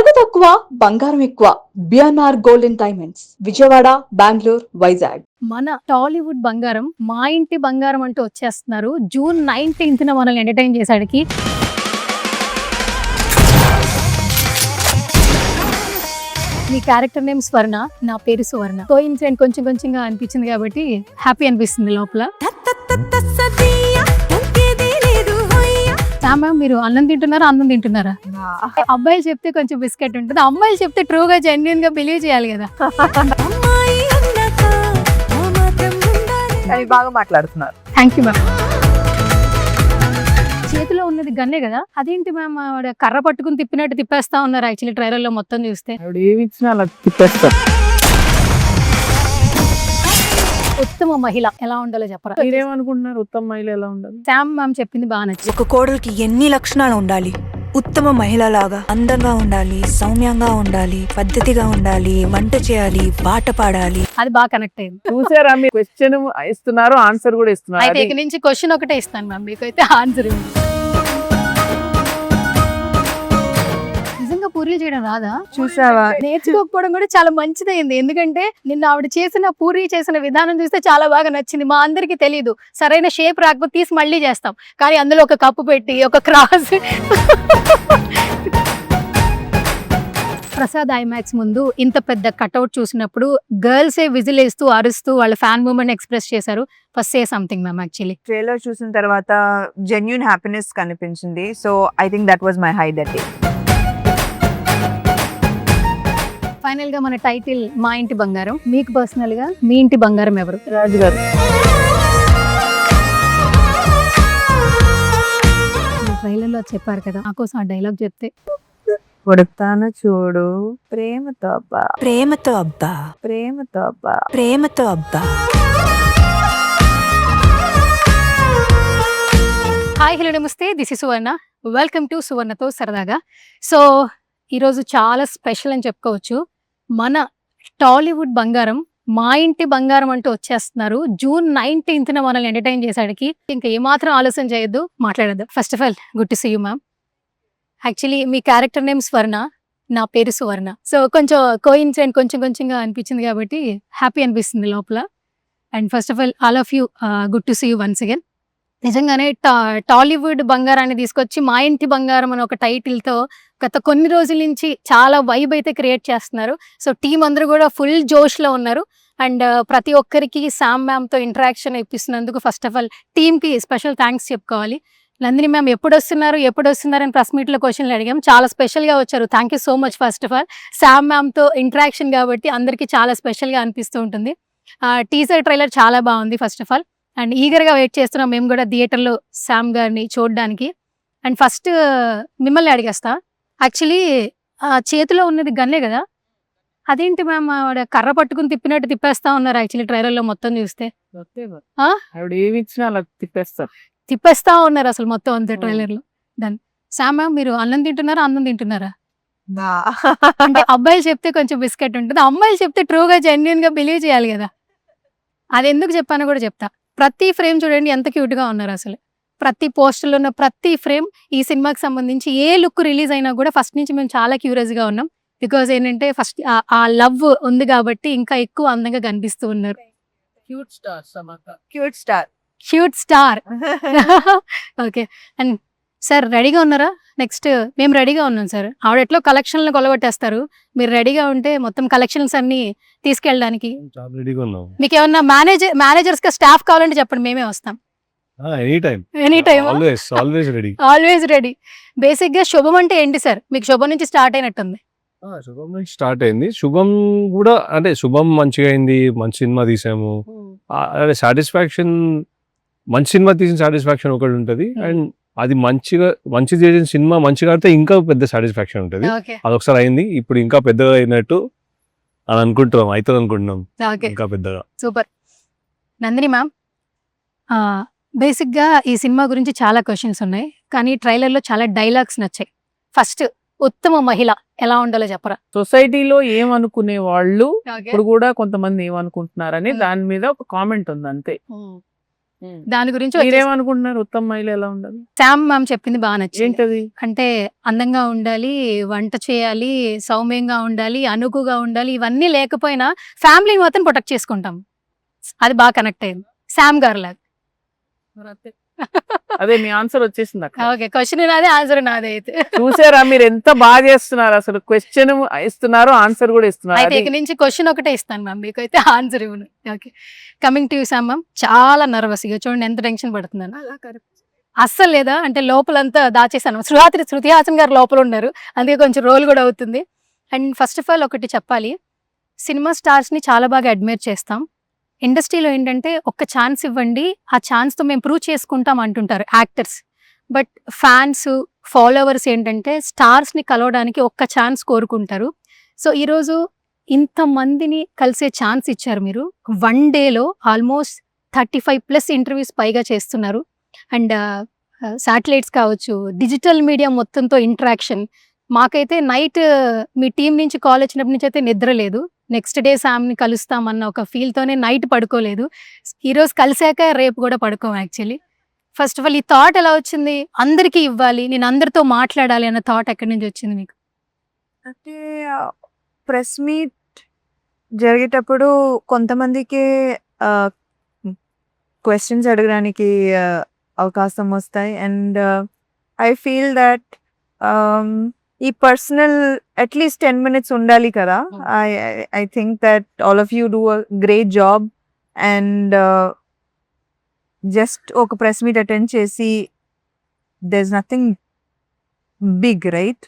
నగదు తక్కువ బంగారం ఎక్కువ BNR golden diamonds Vijayawada Bengaluru Vizag. మన టాలీవుడ్ బంగారం మా ఇంటి బంగారం అంటూ వచ్చేస్తున్నారు. జూన్ 19th మనల్ని ఎంటర్టైన్ చేసాడికి మీ క్యారెక్టర్ నేమ్ స్వర్ణ, నా పేరు సువర్ణ. కోఇన్సిడెంట్ కొంచెం కొంచెంగా అనిపించింది కాబట్టి హ్యాపీ అనిపిస్తుంది లోపల. మ్యామ్ మీరు అన్నం తింటున్నారా అన్నం తింటున్నారా? అబ్బాయిలు చెప్తే కొంచెం బిస్కెట్ ఉంటుంది, అమ్మాయిలు చెప్తే ట్రూగా జెన్యున్ గా బిలీవ్ చేయాలి కదా. బాగా మాట్లాడుతున్నారు. Thank you ma'am. చేతిలో ఉన్నది గన్నే కదా, అదేంటి మ్యామ్ ఆవిడ కర్ర పట్టుకుని తిప్పినట్టు తిప్పేస్తా ఉన్నారు. యాక్చువల్లీ ట్రైలర్ లో మొత్తం చూస్తే ఏమి ఇచ్చినా అలా తిప్పేస్తారు. ఉత్తమ మహిళ ఎలా ఉండాలో చెప్పరా? మీరేమనుకుంటున్నారు ఉత్తమ మహిళ ఎలా ఉండాలి? శామ్ మ్యామ్ చెప్పింది బాగా నచ్చింది. ఒక కోడలికి ఎన్ని లక్షణాలు ఉండాలి? ఉత్తమ మహిళలాగా అందంగా ఉండాలి, సౌమ్యంగా ఉండాలి, పద్ధతిగా ఉండాలి, వంట చేయాలి, పాట పాడాలి. అది బాగా కనెక్ట్ అయింది. చూసారా, మీరు క్వశ్చన్ ఇస్తున్నారు, ఆన్సర్ కూడా ఇస్తున్నారు. అయితే ఇక నుంచి క్వశ్చన్ ఒకటే ఇస్తాను మ్యామ్, మీకు అయితే ఆన్సర్ ఇవ్వండి. నిజంగా పూరీలు చేయడం రాదా? చూసావా, నేర్చుకోకపోవడం కూడా చాలా మంచిదైంది. ఎందుకంటే నిన్న ఆవిడ చేసిన పూరీ చేసిన విధానం చూస్తే చాలా బాగా నచ్చింది. మా అందరికి తెలియదు, సరైన షేప్ రాకపోతే తీసి మళ్ళీ చేస్తాం, కానీ అందులో ఒక కప్పు పెట్టి ఒక క్రాస్. ప్రసాద్ ఐమాక్స్ ముందు ఇంత పెద్ద కట్అవుట్ చూసినప్పుడు గర్ల్సే విజిల్ వేస్తూ అరుస్తూ వాళ్ళ ఫ్యాన్ మూమెంట్ ఎక్స్ప్రెస్ చేశారు. First say something ma'am. Actually trailer చూసిన తర్వాత జెన్యూన్ హ్యాపీనెస్ కనిపించింది. So I think that was my high that day. Final గా మన టైటిల్ మా ఇంటి బంగారం. మీకు పర్సనల్ గా మీ ఇంటి బంగారం ఎవరు? రాజు గారు. ట్రైలర్ లో చెప్పారు కదా, నాకోసం ఆ డైలాగ్ చెప్తే. కొడతాను చూడు ప్రేమతో అబ్బా, ప్రేమతో అబ్బా, ప్రేమతో అబ్బా, ప్రేమతో అబ్బా. Hi hello namaste, this is Suvarna. Welcome to సువర్ణతో సరదాగా. సో ఈరోజు చాలా స్పెషల్ అని చెప్పుకోవచ్చు. మన టాలీవుడ్ బంగారం మా ఇంటి బంగారం అంటూ వచ్చేస్తున్నారు. జూన్ 19th మనల్ని ఎంటర్టైన్ చేసాడికి ఇంకా ఏమాత్రం ఆలోచన చేయొద్దు, మాట్లాడద్దు. First of all good to see you ma'am. Actually మీ క్యారెక్టర్ నేమ్ స్వర్ణ, నా పేరు సువర్ణ. సో కొంచెం కోఇన్సిడెంట్ కొంచెం కొంచెంగా అనిపించింది కాబట్టి హ్యాపీ అనిపిస్తుంది లోపల. And first of all of you good to see you once again. నిజంగానే టాలీవుడ్ బంగారాన్ని తీసుకొచ్చి మా ఇంటి బంగారం అని ఒక టైటిల్తో గత కొన్ని రోజుల నుంచి చాలా వైబ్ అయితే క్రియేట్ చేస్తున్నారు. సో టీం అందరూ కూడా ఫుల్ జోష్లో ఉన్నారు. అండ్ ప్రతి ఒక్కరికి శామ్ మ్యామ్తో ఇంటరాక్షన్ ఇప్పిస్తున్నందుకు ఫస్ట్ ఆఫ్ ఆల్ టీమ్కి స్పెషల్ థ్యాంక్స్ చెప్పుకోవాలి. నందిని మ్యామ్ ఎప్పుడు వస్తున్నారు అని ప్రెస్ మీట్లో క్వశ్చన్లు అడిగాం. చాలా స్పెషల్గా వచ్చారు. Thank you so much. First of all Sam మ్యామ్తో ఇంటరాక్షన్ కాబట్టి అందరికీ చాలా స్పెషల్గా అనిపిస్తూ ఉంటుంది. టీజర్ ట్రైలర్ చాలా బాగుంది ఫస్ట్ ఆఫ్ ఆల్. అండ్ ఈగర్గా వెయిట్ చేస్తున్నాం మేము కూడా థియేటర్లో శామ్ గారిని చూడడానికి. అండ్ ఫస్ట్ మిమ్మల్ని అడిగేస్తా, యాక్చువల్లీ చేతిలో ఉన్నది గన్నే కదా, అదేంటి మ్యామ్ ఆవిడ కర్ర పట్టుకుని తిప్పినట్టు తిప్పేస్తా ఉన్నారు. యాక్చువల్లీ ట్రైలర్లో మొత్తం చూస్తే ఏమి ఇచ్చినా అలా తిప్పేస్తా ఉన్నారు అసలు మొత్తం అంతే ట్రైలర్లో. దాన్ని శామ్ మ్యామ్ మీరు అన్నం తింటున్నారా అన్నం తింటున్నారా? అంటే అబ్బాయిలు చెప్తే కొంచెం బిస్కెట్ ఉంటుంది, అమ్మాయిలు చెప్తే ట్రూగా జెన్యున్ గా బిలీవ్ చేయాలి కదా. అది ఎందుకు చెప్పానో కూడా చెప్తా. ప్రతి ఫ్రేమ్ చూడండి ఎంత క్యూట్గా ఉన్నారు అసలు. ప్రతి పోస్టర్లో ఉన్న ప్రతి ఫ్రేమ్ ఈ సినిమాకి సంబంధించి ఏ లుక్ రిలీజ్ అయినా కూడా ఫస్ట్ నుంచి మేము చాలా క్యూరియస్గా ఉన్నాం. బికాజ్ ఏంటంటే ఫస్ట్ ఆ లవ్ ఉంది కాబట్టి ఇంకా ఎక్కువ అందంగా కనిపిస్తూ ఉన్నారు. Cute star. Okay. And sir రెడీగా ఉన్నారా? నెక్స్ట్ మేము రెడీగా ఉన్నాం సార్. ఆవిడ ఎట్లో కలెక్షన్లు కొలగొట్టేస్తారు, మీరు రెడీగా ఉంటే మొత్తం కలెక్షన్స్ అన్ని తీసుకెళ్ళడానికి. మీకు ఏమన్నా మేనేజర్స్ గా స్టాఫ్ కావాలంటే చెప్పండి, మేమే వస్తాం. Any time always ready. Basic గా శుభం అంటే ఏంటి సార్? మీకు శుభం నుంచి స్టార్ట్ అయినట్టుంది. శుభం నుంచి స్టార్ట్ అయింది. శుభం కూడా అంటే శుభం మంచిగా అయింది, మంచి సినిమా తీసాము. అదే సాటిస్ఫాక్షన్, మంచి సినిమా తీసిన సాటిస్ఫాక్షన్ ఒకటి ఉంటుంది. అండ్ అది మంచి చేసిన సినిమా మంచిగా ఆడితే ఇంకా పెద్ద సాటిస్ఫాక్షన్ ఉంటుంది. అదొకసారి అయింది, ఇప్పుడు ఇంకా పెద్దగా అయినట్టు అని అనుకుంటున్నాం, అవుతుంది అనుకుంటున్నాం ఇంకా పెద్దగా. సూపర్. నందిని మ్యామ్, బేసిక్గా ఈ సినిమా గురించి చాలా క్వశ్చన్స్ ఉన్నాయి, కానీ ట్రైలర్లో చాలా డైలాగ్స్ నచ్చాయి. ఫస్ట్ ఉత్తమ మహిళ ఎలా ఉండాలో చెప్పరా? సొసైటీలో ఏమనుకునే వాళ్ళు ఇప్పుడు కూడా కొంతమంది ఏమనుకుంటున్నారని దాని మీద ఒక కామెంట్ ఉంది అంతే. దాని గురించి వచ్చేసి మీరేమనుకుంటున్నారు ఉత్తమ మహిళ ఎలా ఉండాలి? శామ్ మ్యామ్ చెప్పింది బాగా నచ్చింది. ఏంటది? అంటే అందంగా ఉండాలి, వంట చేయాలి, సౌమ్యంగా ఉండాలి, అనుకుగా ఉండాలి. ఇవన్నీ లేకపోయినా ఫ్యామిలీని మాత్రం ప్రొటెక్ట్ చేసుకుంటాం. అది బాగా కనెక్ట్ అయింది శామ్ గారు లాగా. అదే మీ ఆన్సర్ వచ్చేసింది అక్కడ. ఓకే, క్వశ్చన్ నాదే, ఆన్సర్ నాదే. అయితే చూసారా మీరు ఎంత బాగా చేస్తున్నారు, అసలు క్వశ్చన్ ఇస్తున్నారు, ఆన్సర్ కూడా ఇస్తున్నారు. అయితే అది ఇక నుంచి క్వశ్చన్ ఒకటే ఇస్తాను మ్యామ్, మీకు అయితే ఆన్సర్ ఇవ్వను. Okay, coming to Sam ma'am, చాలా నర్వస్. ఇక చూడండి ఎంత టెన్షన్ పడుతున్నాను. అస్సలు లేదా అంటే లోపలంతా దాచేసాను. శృతి హాసన్ గారు లోపల ఉన్నారు, అందుకే కొంచెం రోల్ కూడా అవుతుంది. అండ్ ఫస్ట్ ఆఫ్ ఆల్ ఒకటి చెప్పాలి, సినిమా స్టార్స్ని చాలా బాగా అడ్మైర్ చేస్తాం. ఇండస్ట్రీలో ఏంటంటే ఒక్క ఛాన్స్ ఇవ్వండి, ఆ ఛాన్స్తో మేము ప్రూవ్ చేసుకుంటాం అంటుంటారు యాక్టర్స్. బట్ ఫ్యాన్స్, ఫాలోవర్స్ ఏంటంటే స్టార్స్ని కలవడానికి ఒక్క ఛాన్స్ కోరుకుంటారు. సో ఈరోజు ఇంతమందిని కలిసే ఛాన్స్ ఇచ్చారు మీరు. 1 డేలో ఆల్మోస్ట్ 35+ ఇంటర్వ్యూస్ పైగా చేస్తున్నారు. అండ్ శాటిలైట్స్ కావచ్చు, డిజిటల్ మీడియా మొత్తంతో ఇంటరాక్షన్. మాకైతే నైట్ మీ టీం నుంచి కాల్ వచ్చినప్పటి నుంచి అయితే నిద్ర లేదు. నెక్స్ట్ డే శామ్ని కలుస్తామన్న ఒక ఫీల్తోనే నైట్ పడుకోలేదు. ఈరోజు కలిసాక రేపు కూడా పడుకోం యాక్చువల్లీ. ఫస్ట్ ఆఫ్ ఆల్ ఈ థాట్ ఎలా వచ్చింది? అందరికీ ఇవ్వాలి, నేను అందరితో మాట్లాడాలి అన్న థాట్ ఎక్కడి నుంచి వచ్చింది మీకు? అంటే ప్రెస్ మీట్ జరిగేటప్పుడు కొంతమందికి క్వశ్చన్స్ అడగడానికి అవకాశం వస్తాయి. అండ్ ఐ ఫీల్ దట్ ఈ పర్సనల్ అట్లీస్ట్ 10 minutes ఉండాలి కదా. I think that all of you do a great job. And just ఒక ప్రెస్ మీట్ అటెండ్ చేసి there is nothing big, right?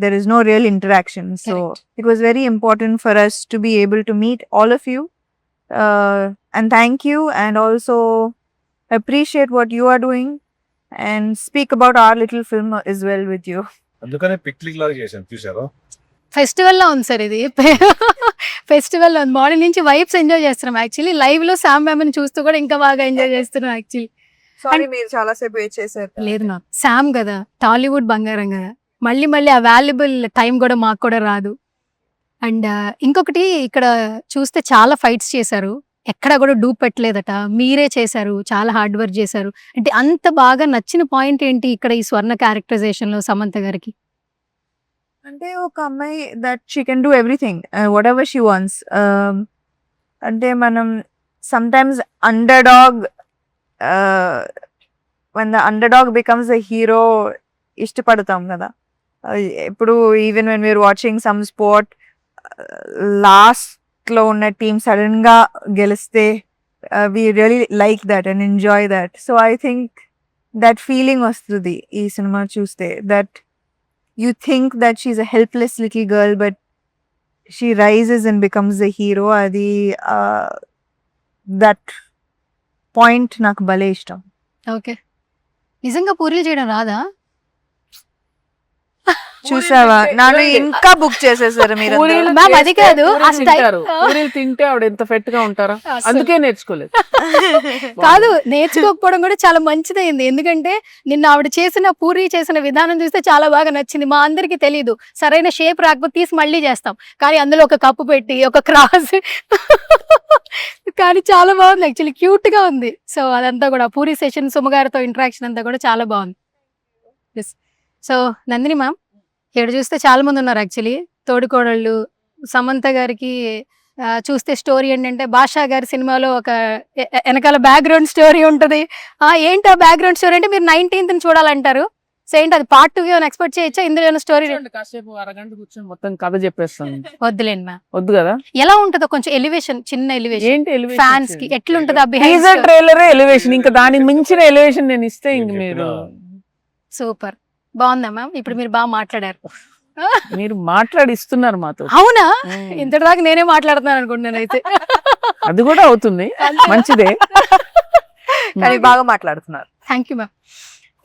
There is no real interaction. So it was very important for us to be able to meet all of you. And thank you, and also appreciate what you are doing and speak about our little film as well with you. అందుకనే picnic లాగా చేశాను, చూసారా? ఫెస్టివల్లో ఉంది sir ఇది. ఫెస్టివల్లో ఉంది. Morning నుంచి vibes enjoy చేస్తున్నాం actually. లైవ్లో శామ్ మ్యామ్ని చూస్తూ కూడా ఇంకా బాగా ఎంజాయ్ చేస్తున్నాం యాక్చువల్లీ. Sorry, మీరు చాలా సేపు వెయిట్ చేశారు. లేదు మ్యామ్, శామ్ కదా, టాలీవుడ్ బంగారం కదా, మళ్ళీ ఆ వాల్యుబుల్ టైం కూడా మాకు కూడా రాదు. అండ్ ఇంకొకటి, ఇక్కడ చూస్తే చాలా ఫైట్స్ చేశారు, ఎక్కడా కూడా డూప్ పెట్టలేదట, మీరే చేశారు, చాలా హార్డ్ వర్క్ చేశారు. అంటే అంత బాగా నచ్చిన పాయింట్ ఏంటి ఇక్కడ ఈ స్వర్ణ క్యారెక్టరైజేషన్లో సమంత గారికి? అంటే ఒక అమ్మాయి that she can do everything, whatever she wants. అంటే మనం sometimes underdog, when the underdog becomes a hero ఇష్టపడతాం కదా. ఇప్పుడు even when we are watching some sport, లాస్ట్లో ఉన్న టీమ్ సడన్ గా గెలిస్తే we really like that and enjoy that. So I think that feeling వస్తుంది ఈ సినిమా చూస్తే, that you think that she a helpless little girl but she rises and becomes the hero. అది that point నాకు భలే ఇష్టం. ఓకే, నిజంగా పూరీలు చేయడం రాదా? చూసావా, నన్ను ఇంకా బుక్ చేసేసారు మీరు. పూరీలు మ్యామ్, అది చేస్తే కాదు, ఆ పూరీలు స్టైల్- తింటారు. పూరీలు తింటే ఆవిడ ఎంత ఫెట్ గా ఉంటారా, అసలు. అందుకే నేర్చుకోలేదు. కాదు, నేర్చుకోకపోవడం కూడా చాలా మంచిదైంది. ఎందుకంటే నిన్న ఆవిడ చేసిన పూరి చేసిన విధానం చూస్తే చాలా బాగా నచ్చింది. మా అందరికి తెలియదు, సరైన షేప్ రాకపోతే తీసి మళ్ళీ చేస్తాం, కానీ అందులో ఒక కప్పు పెట్టి ఒక క్రాస్ కానీ చాలా బాగుంది యాక్చువల్లీ, క్యూట్ గా ఉంది. సో అదంతా కూడా పూరి సెషన్, సుమగారితో ఇంటరాక్షన్ అంతా కూడా చాలా బాగుంది. సో నందిని మ్యామ్, ఇక్కడ చూస్తే చాలా మంది ఉన్నారు యాక్చువల్లీ. తోడుకోడళ్ళు సమంత గారికి చూస్తే స్టోరీ ఏంటంటే, బాషా గారి సినిమాలో ఒక వెనకాల బ్యాక్గ్రౌండ్ స్టోరీ ఉంటుంది. ఏంటి ఆ బ్యాక్గ్రౌండ్ స్టోరీ అంటే, మీరు 19th చూడాలంటారు. సో ఏంటి అది పార్ట్ 2 ఏమైనా ఎక్స్పెక్ట్ చేయొచ్చా? ఇందులో ఏమైనా స్టోరీ? కాసేపు అరగంట కూర్చొని మొత్తం కథ చెప్పేస్తాను. వద్దులేండి మ్యామ్. వద్దు కదా. ఎలా ఉంటుందో కొంచెం ఎలివేషన్, చిన్న ఎలివేషన్ ఏంటి ఫ్యాన్స్ కి ఎట్లుంటది ఆ టీజర్ బిహైండ్? ట్రైలరే ఎలివేషన్, ఇంకా దానికి మించిన ఎలివేషన్ నేను ఇస్తే ఇంక మీరు సూపర్, బాగుందా మ్యామ్? ఇప్పుడు మీరు బాగా మాట్లాడారు. మీరు మాట్లాడిస్తున్నారు మాతో. అవునా? ఇంతటిదాకా నేనే మాట్లాడుతున్నాను అనుకుంటున్నాను అయితే. అది కూడా అవుతుంది, మంచిదే. కానీ బాగా మాట్లాడుతున్నారు. Thank you ma'am.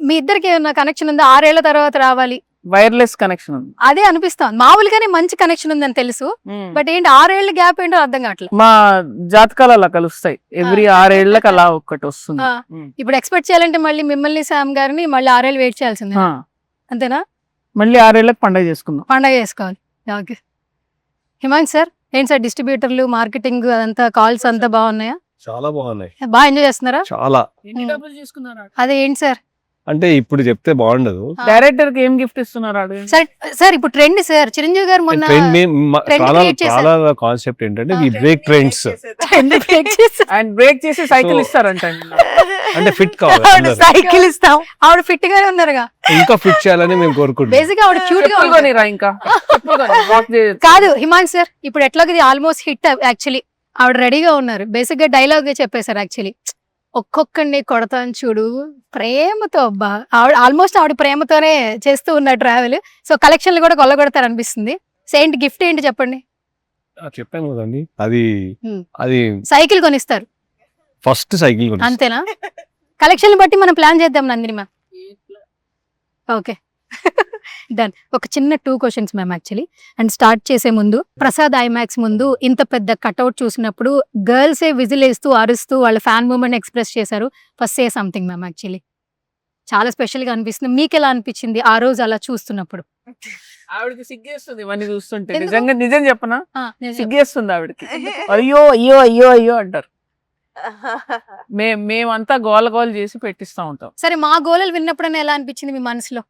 మీ ఇద్దరికి ఏమన్నా కనెక్షన్ ఉందా? 6 ఏళ్ల తర్వాత రావాలి, వైర్లెస్ కనెక్షన్ ఉంది. అదే అనిపిస్తాం. మామూలుగానే మంచి కనెక్షన్ ఉందని తెలుసు, బట్ ఏంటి 6 ఏళ్ళ గ్యాప్ ఏంటో అర్థం కావట్లేదు. మా జాతకాలు అలా కలుస్తాయి, ఎవ్రీ 6 ఏళ్ళకి అలా ఒక్కటి వస్తుంది. ఇప్పుడు ఎక్స్పెక్ట్ చేయాలంటే మళ్ళీ మిమ్మల్ని శామ్ గారిని మళ్ళీ 6 ఏళ్ళు వెయిట్ చేయాల్సిందే, అంతేనా? మళ్ళీ 6 ఏళ్ళకి పండగ చేసుకుందాం. పండగ చేసుకోవాలి. ఓకే, హిమాంగ్ సార్ ఏంటి సార్, డిస్ట్రిబ్యూటర్లు, మార్కెటింగ్ అదంతా కాల్స్ అంతా బాగున్నాయా? చాలా బాగున్నాయి, బాగా ఎంజాయ్ చేస్తున్నారా? చాలా. ఎన్ని డబ్బులు తీసుకున్నారు? అదే ఏంటి సార్? అంటే ఇప్పుడు చెప్తే బాగుండదు. డైరెక్టర్ కి ఏం గిఫ్ట్ ఇస్తున్నారు? సార్ సార్ ఇప్పుడు ట్రెండ్ సార్, చిరంజీవి గారు మొన్న trend create చేశారు. చాలా కాన్సెప్ట్ ఏంటంటే we break trends. trend create చేశారు. అండ్ బ్రేక్ చేసి సైకిల్ So- ఇస్తారంట. అంటే ఫిట్ కావాలి అందరూ. సైకిల్ ఇస్తాం. ఆవిడ ఫిట్ గానే ఉన్నారుగా. ఇంకా ఫిట్ చేయాలని మేము కోరుకుంటున్నాం. బేసిక్ గా ఆవిడ క్యూట్ గా చెప్పులు ఉన్నారు. కొనిరా ఇంకా. చెప్పులు కొని walk చేయొచ్చు. కాదు హిమాన్ సార్, ఇప్పుడు ఎట్లాగో ఇది ఆల్మోస్ట్ హిట్ యాక్చువల్లీ. ఆవిడ రెడీగా ఉన్నారు. బేసిక్ గా డైలాగ్ చెప్పేశారు యాక్చువల్లీ. ఒక్కొక్కడిని కొడతాను చూడు ప్రేమతో. అబ్బా ఆవిడ ఆల్మోస్ట్ ఆవిడ ప్రేమతోనే చేస్తూ ఉన్నారు ట్రావెల్. సో కలెక్షన్లు కూడా కొల్లగొడతారు అనిపిస్తుంది. సేంట్ గిఫ్ట్ ఏంటి చెప్పండి? చెప్పాను కదండి, అది Hmm. అది సైకిల్ కొనిస్తారు ఫస్ట్ సైకిల్ కొని. అంతేనా? కలెక్షన్ బట్టి మనం ప్లాన్ చేద్దాం నందిని మ్యామ్. Okay done. ఒక చిన్న 2 questions ma'am actually. And start చేసే ముందు, ప్రసాద్ ఐమాక్స్ ముందు ఇంత పెద్ద కట్అవుట్ చూసినప్పుడు గర్ల్సే విజిల్ వేస్తూ అరుస్తూ వాళ్ళ ఫ్యాన్ మూమెంట్ ఎక్స్ప్రెస్ చేశారు. First say something ma'am actually. చాలా స్పెషల్ గా అనిపిస్తుంది. మీకు ఎలా అనిపించింది ఆ రోజు అలా చూస్తున్నప్పుడు? ఆవిడకి సిగ్గేస్తుంది ఇవన్నీ చూస్తుంటే. ఎందుకు? నిజంగా నిజం చెప్పనా, ఆ, నేను చెప్ప- సిగ్గేస్తుంది ఆవిడకి. అయ్యో అయ్యో అయ్యో అయ్యో అంటారు. మేమంతా గోల గోల చేసి పెట్టిస్తా ఉంటాం. సరే, మా గోలలు విన్నప్పుడైనా ఎలా అనిపించింది మీ మనసులో?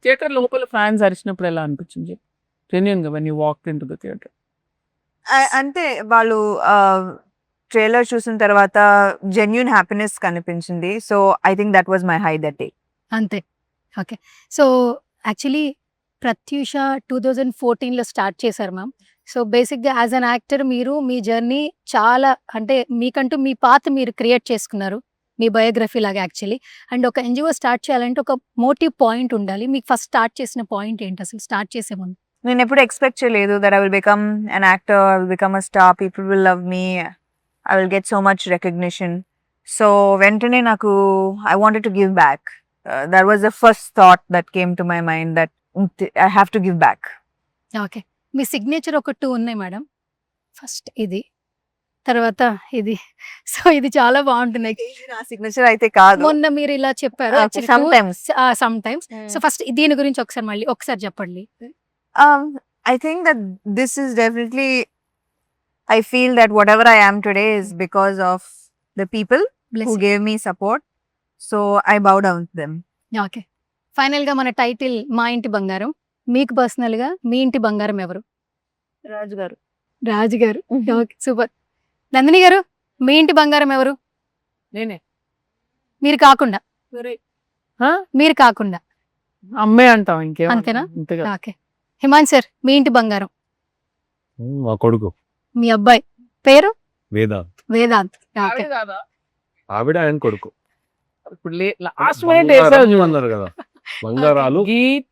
థియేటర్ లోపల ఫ్యాన్స్ అరిచినప్పుడు ఎలా అనిపించింది? జెన్యూన్ గా when you walked into the theater. అంటే వాళ్ళు ట్రైలర్ చూసిన తర్వాత జెన్యున్ హ్యాపీనెస్ కనిపించింది. So I think that was my high that day. అంతే. ఓకే. సో యాక్చువల్లీ ప్రత్యూష 2014లో స్టార్ట్ చేశారు మ్యామ్. సో బేసిక్గా యాజ్ అన్ యాక్టర్ మీరు మీ జర్నీ చాలా, అంటే మీకంటూ మీ పాత్ మీరు క్రియేట్ చేసుకున్నారు, మీ బయోగ్రఫీ లాగా యాక్చువల్లీ. అండ్ ఒక ఎన్జిఓ స్టార్ట్ చేయాలంటే ఒక మోటివ్ పాయింట్ ఉండాలి. మీకు ఫస్ట్ స్టార్ట్ చేసిన పాయింట్ ఏంటి అసలు స్టార్ట్ చేసే ముందు? నేను ఎప్పుడు ఎక్స్పెక్ట్ చేయలేదు that I will become an actor, I will become a star, people will love me, I will get so much recognition. So వెంటనే నాకు I wanted to give back. That was the first thought that came to my mind, that I have to give back. Okay. Me signature ఒక 2 ఉన్నాయి madam. First ఇది, తర్వాత ఇది. So ఇది చాలా బాగుంటుంది. నా సిగ్నేచర్ అయితే కాదు, మొన్న మీరు ఇలా చెప్పారు sometimes. Some times. So first దీని గురించి ఒకసారి మళ్ళీ ఒకసారి చెప్పండి. I think that this is definitely, I feel that whatever I am today is because of the people Bless who you. gave me support. So I bow down to them. Okay. Final గా మన title మా ఇంటి బంగారం. మీకు personal గా మీ ఇంటి బంగారం ఎవరు? రాజు గారు. రాజు గారు. Okay, super. నందిని గారు, మీ ఇంటి బంగారం ఎవరు? నేనే. మీరు కాకుండా. హా? మీరు కాకుండా. అమ్మే అంటాం ఇంకేం అంతేనా? అంతేగా. ఓకే. హిమాన్ సార్, మీ ఇంటి బంగారం? మా కొడుకు మీ అబ్బాయి పేరు? వేదాంత్. వేదాంత్. ఓకే. ఆవిడ కాదా? ఆవిడ ఆయన కొడుకు. ఇప్పుడు లాస్ట్ మినిట్ బంగారం అన్నారు కదా, బంగారాలు Geet.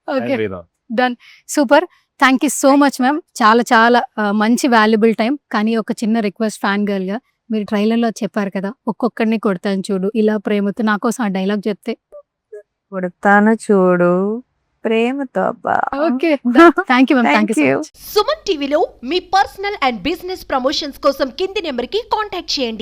Okay, and Vedant. Done. Super. Thank you so much ma'am. చాలా చాలా మంచి వాల్యుబుల్ టైం. కానీ ఒక చిన్న రిక్వెస్ట్, ఫ్యాన్ గర్ల్ గా మీరు ట్రైలర్లో చెప్పారు కదా, ఒక్కొక్కడిని కొడతాను చూడు ఇలా ప్రేమతో, నా కోసం ఆ డైలాగ్ చెప్తే. కొడతాను చూడు ప్రేమతో. అబ్బా. Okay. Thank you ma'am. Thank you so much. Suman టీవీలో మీ పర్సనల్ అండ్ బిజినెస్ ప్రమోషన్స్ కోసం కింది నెంబర్కి కాంటాక్ట్ చేయండి.